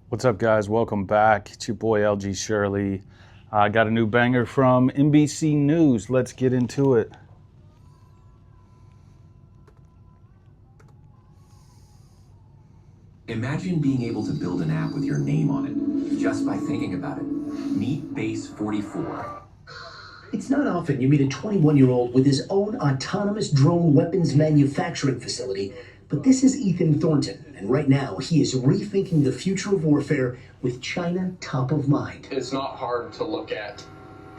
What's up, guys? Welcome back. It's your boy LG Shirley. I got a new banger from NBC News. Let's get into it. Imagine being able to build an app with your name on it, just by thinking about it. Meet Base 44. It's not often you meet a 21-year-old with his own autonomous drone weapons manufacturing facility, but this is Ethan Thornton, and right now he is rethinking the future of warfare with China top of mind. It's not hard to look at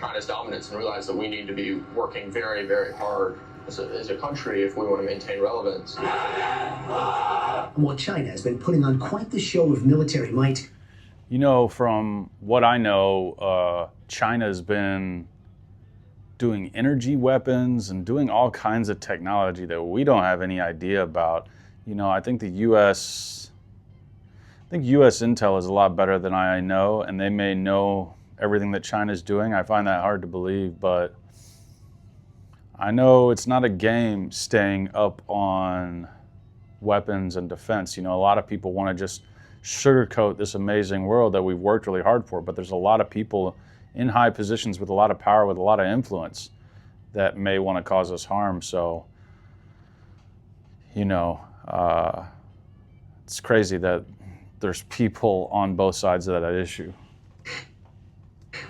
China's dominance and realize that we need to be working very, very hard as a country if we want to maintain relevance. While China has been putting on quite the show of military might, You know, from what I know, China's been doing energy weapons and doing all kinds of technology that we don't have any idea about. You know, I think US intel is a lot better than I know, and they may know everything that China's doing. I find that hard to believe, but I know it's not a game staying up on weapons and defense. You know, a lot of people want to just sugarcoat this amazing world that we've worked really hard for, but there's a lot of people in high positions with a lot of power, with a lot of influence, that may want to cause us harm. So, you know, it's crazy that there's people on both sides of that issue.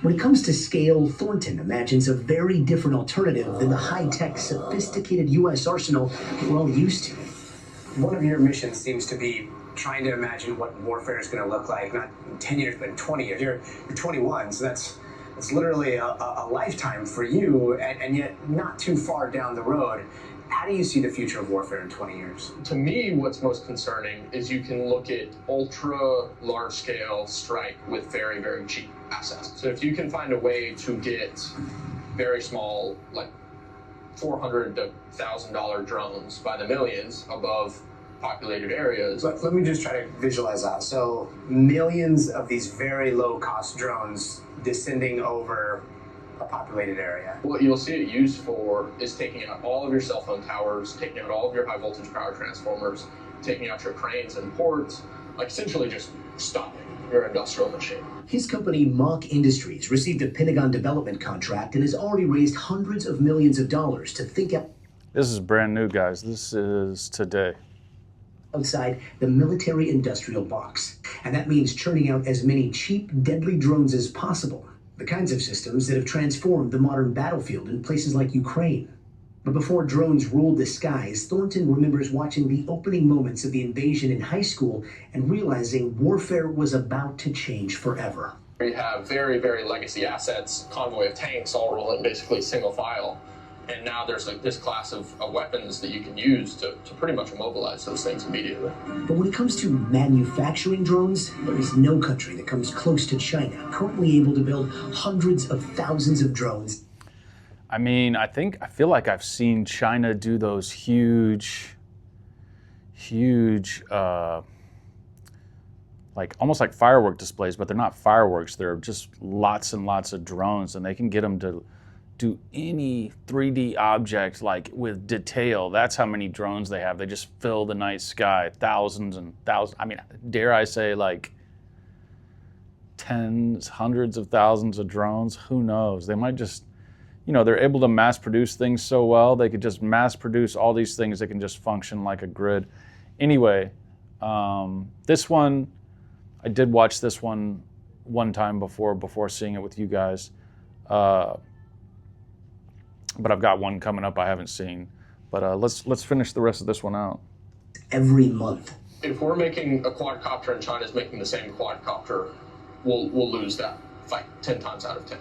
when it comes to scale, Thornton imagines a very different alternative than the high-tech, sophisticated U.S. arsenal we're all used to. One of your missions seems to be trying to imagine what warfare is going to look like, not in 10 years, but in 20 years. You're 21, so that's literally a lifetime for you, and yet not too far down the road. How do you see the future of warfare in 20 years? To me, what's most concerning is you can look at ultra large scale strike with very, very cheap assets. So if you can find a way to get very small, like $400 to $1,000 drones by the millions above populated areas. Let me just try to visualize that. So millions of these very low-cost drones descending over a populated area. What you'll see it used for is taking out all of your cell phone towers, taking out all of your high voltage power transformers, taking out your cranes and ports, like essentially just stopping your industrial machine. His company, Mach Industries, received a Pentagon development contract and has already raised hundreds of millions of dollars to think This is brand new, guys. This is today. outside the military-industrial box. And that means churning out as many cheap, deadly drones as possible. The kinds of systems that have transformed the modern battlefield in places like Ukraine. But before drones ruled the skies, Thornton remembers watching the opening moments of the invasion in high school and realizing warfare was about to change forever. We have very, very legacy assets, convoy of tanks all rolling basically single file. And now there's like this class of weapons that you can use to pretty much immobilize those things immediately. But when it comes to manufacturing drones, there is no country that comes close to China, currently able to build hundreds of thousands of drones. I mean, I feel like I've seen China do those huge, like almost like firework displays, but they're not fireworks. They're just lots and lots of drones, and they can get them to do any 3D object like with detail. That's how many drones they have. They just fill the night sky, thousands and thousands. I mean, dare I say like tens, hundreds of thousands of drones. Who knows? They might just, you know, they're able to mass produce things so well, they could just mass produce all these things that can just function like a grid. Anyway, this one, I did watch this one time before seeing it with you guys. But I've got one coming up I haven't seen. But let's finish the rest of this one out. Every month. If we're making a quadcopter and China's making the same quadcopter, we'll lose that fight 10 times out of 10.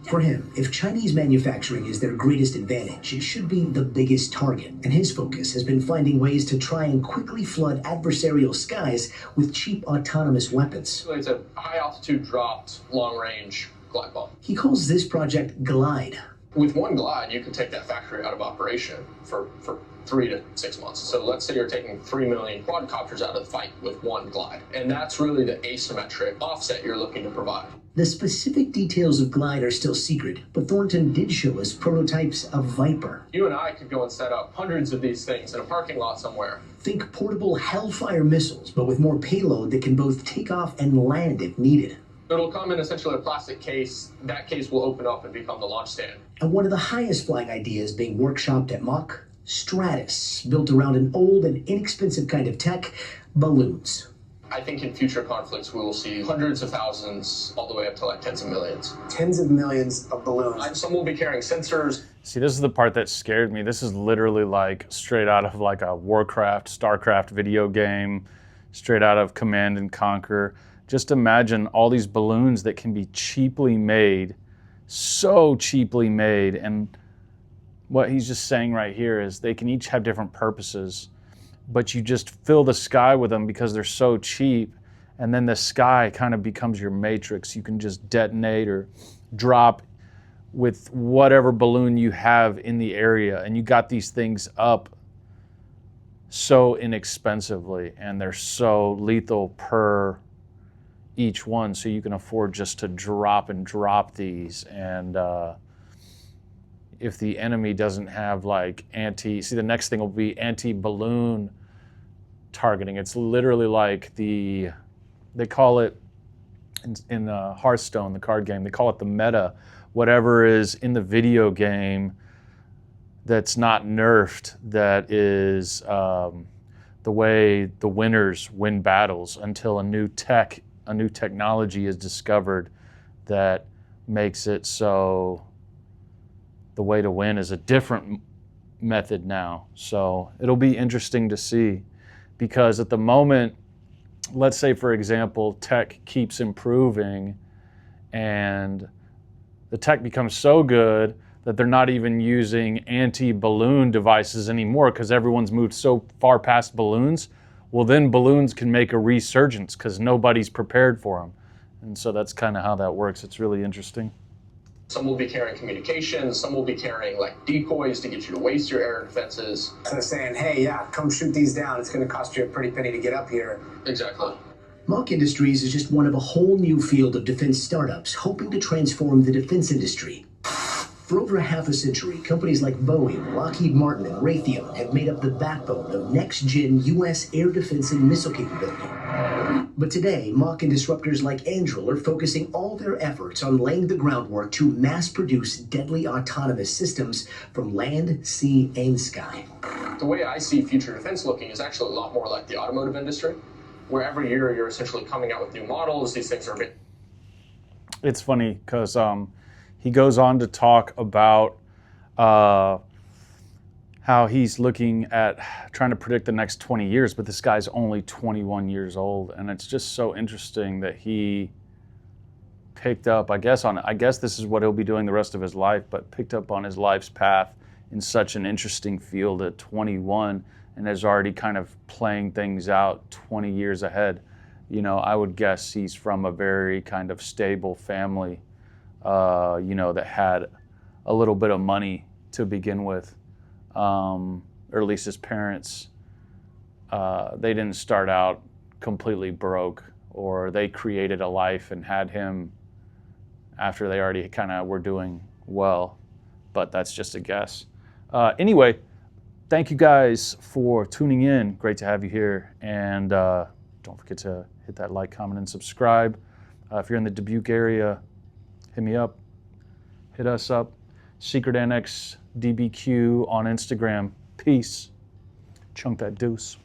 For him, if Chinese manufacturing is their greatest advantage, it should be the biggest target. And his focus has been finding ways to try and quickly flood adversarial skies with cheap autonomous weapons. It's a high altitude dropped long range glide bomb. He calls this project Glide. With one glide, you could take that factory out of operation for 3 to 6 months. So let's say you're taking 3 million quadcopters out of the fight with one glide. And that's really the asymmetric offset you're looking to provide. The specific details of Glide are still secret, but Thornton did show us prototypes of Viper. You and I could go and set up hundreds of these things in a parking lot somewhere. Think portable Hellfire missiles, but with more payload that can both take off and land if needed. It'll come in essentially a plastic case. That case will open up and become the launch stand. And one of the highest flying ideas being workshopped at Mach, Stratus, built around an old and inexpensive kind of tech, balloons. I think in future conflicts, we will see hundreds of thousands, all the way up to like tens of millions. Tens of millions of balloons. Some will be carrying sensors. See, this is the part that scared me. This is literally like straight out of like a Warcraft, StarCraft video game, straight out of Command and Conquer. Just imagine all these balloons that can be cheaply made, so cheaply made. And what he's just saying right here is they can each have different purposes, but you just fill the sky with them because they're so cheap. And then the sky kind of becomes your matrix. You can just detonate or drop with whatever balloon you have in the area. And you got these things up so inexpensively, and they're so lethal per each one, so you can afford just to drop these. And if the enemy doesn't have like the next thing will be anti-balloon targeting. It's literally like they call it in Hearthstone, the card game, they call it the meta. Whatever is in the video game that's not nerfed, that is the way the winners win battles until a new technology is discovered that makes it so the way to win is a different method now. So it'll be interesting to see, because at the moment, let's say, for example, tech keeps improving and the tech becomes so good that they're not even using anti-balloon devices anymore because everyone's moved so far past balloons. Well, then balloons can make a resurgence because nobody's prepared for them. And so that's kind of how that works. It's really interesting. Some will be carrying communications. Some will be carrying like decoys to get you to waste your air defenses. So saying, hey, yeah, come shoot these down. It's going to cost you a pretty penny to get up here. Exactly. Mach Industries is just one of a whole new field of defense startups hoping to transform the defense industry. For over half a century, companies like Boeing, Lockheed Martin, and Raytheon have made up the backbone of next-gen U.S. air defense and missile capability. But today, Mach and disruptors like Anduril are focusing all their efforts on laying the groundwork to mass-produce deadly autonomous systems from land, sea, and sky. The way I see future defense looking is actually a lot more like the automotive industry, where every year you're essentially coming out with new models. These things are big. It's funny because he goes on to talk about how he's looking at trying to predict the next 20 years, but this guy's only 21 years old. And it's just so interesting that he picked up, I guess this is what he'll be doing the rest of his life, but picked up on his life's path in such an interesting field at 21 and is already kind of playing things out 20 years ahead. You know, I would guess he's from a very kind of stable family, that had a little bit of money to begin with, or at least his parents, they didn't start out completely broke, or they created a life and had him after they already kind of were doing well, but that's just a guess. Anyway, thank you guys for tuning in. Great to have you here, and don't forget to hit that like, comment, and subscribe. If you're in the Dubuque area, hit me up, hit us up. Secret Annex DBQ on Instagram. Peace. Chunk that deuce.